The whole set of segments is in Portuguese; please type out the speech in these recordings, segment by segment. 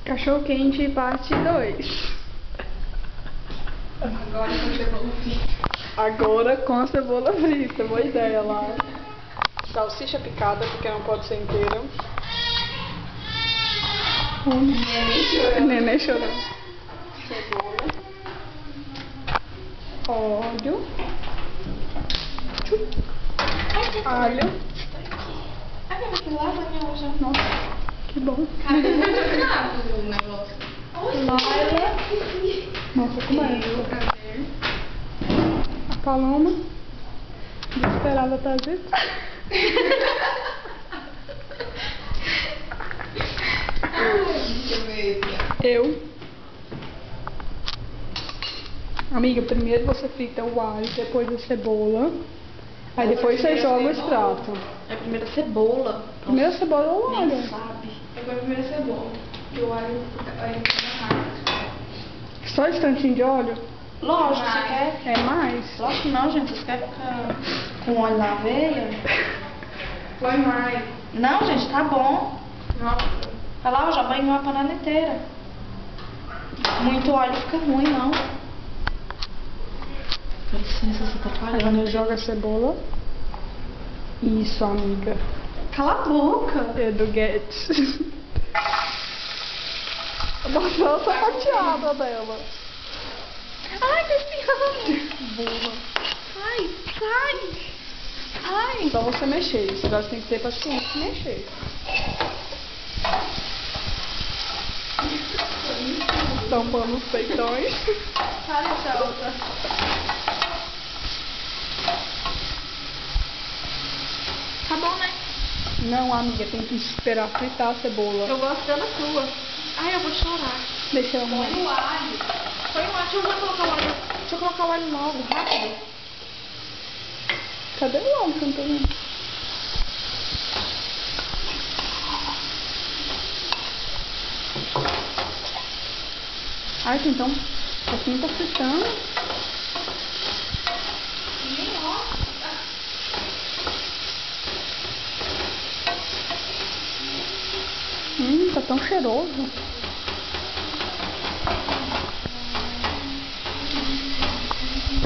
Cachorro quente parte 2. Agora com cebola frita. Agora com a cebola frita. Boa ideia, lá. Salsicha picada, porque não pode ser inteira. Neném chorando. Cebola. Óleo. Alho. Ai, mas que lasanha hoje. Nossa, que bom. Cara, eu não tô o negócio. Laila. Nossa, como é? A Paloma. Desesperada tá dito. Eu. Amiga, primeiro você frita o alho, depois a cebola. Aí depois você joga o extrato. É primeiro a cebola. Primeiro a cebola ou o alho? Nem sabe. Agora primeiro a cebola. E o alho fica rápido. Só instantinho de óleo? Lógico, você quer. É mais? Lógico que não, gente. Você quer ficar com óleo na veia? Põe mais. Não, gente, tá bom. Nossa. Olha lá, eu já banhou a panela inteira. Muito óleo fica ruim, não. Com licença, você tá Aí falhando. você joga a cebola. Isso, amiga. Cala a boca. É do Guedes. Botou a sapateada dela. Ai, tá espirrando. Burra. Ai, sai. Ai. Só você mexer. Esse negócio tem que ter paciência de mexer. Tampando os peitões. Para essa outra. Tá bom, né? Não, amiga, tem que esperar fritar a cebola. Eu gosto dela crua. Ai, eu vou chorar. Deixa eu Põe o alho. Põe o alho. Deixa eu colocar o alho. Deixa eu colocar o alho logo, rápido. Cadê o óleo que eu não tô vendo? Ai, então, assim tá fritando. Tá tão cheiroso.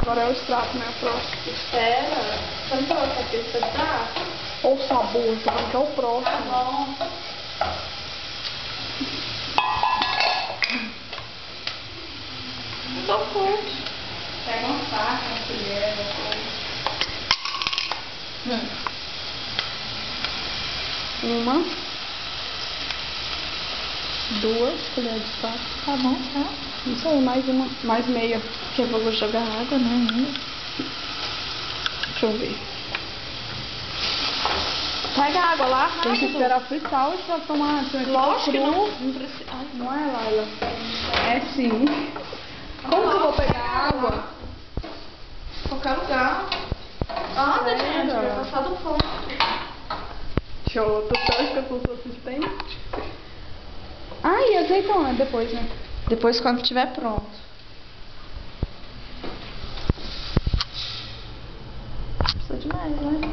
Agora é o extrato, né? Próximo. Espera. Você não falou que é pizza de dar? Ou sabor, você vai que é o próximo. Tá bom. Não tô forte. Pega uma faca, uma colher, Uma. 2 colheres de chá. Tá bom, tá? Isso aí, mais uma. Mais meia. Porque eu vou jogar água, né? Deixa eu ver. Pega a água lá, rápido. Tem que esperar fritar ou esperar tomar? Lógico que cru. não precisa. Ai, Não é, Laila? É sim. Como que eu vou pegar água? qualquer lugar. Anda, gente, vai passar do ponto. Deixa eu ficar com o seu assistente. Ah, e azeitona depois, né? Depois, quando estiver pronto. Precisa de mais, né?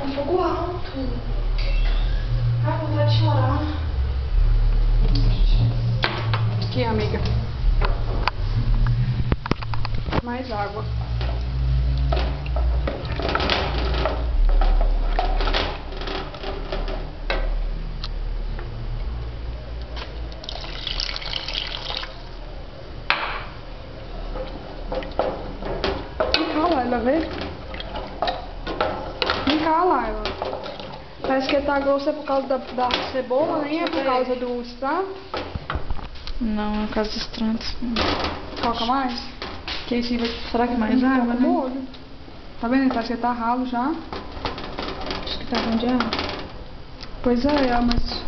Um pouco alto. Ai, vontade de chorar. Aqui, amiga. Mais água. Vem cá, Laila, vê. Vem cá, Laila. Parece que tá grossa por causa da cebola, nem é por causa do extrato. Não, é por causa dos tratos. Coloca mais? Que aí sim vai... Será que mais água, né? Molho. Tá vendo? Parece que tá ralo já. Acho que tá bom de água. Pois é, mas...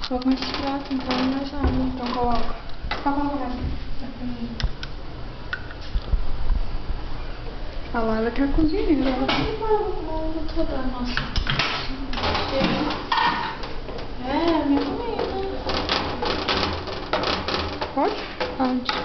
Coloca mais prato, então é mais água. Então coloca. Tá bom, a Laila que é a cozinheira. Nossa. É, minha comida. Pode? Pode.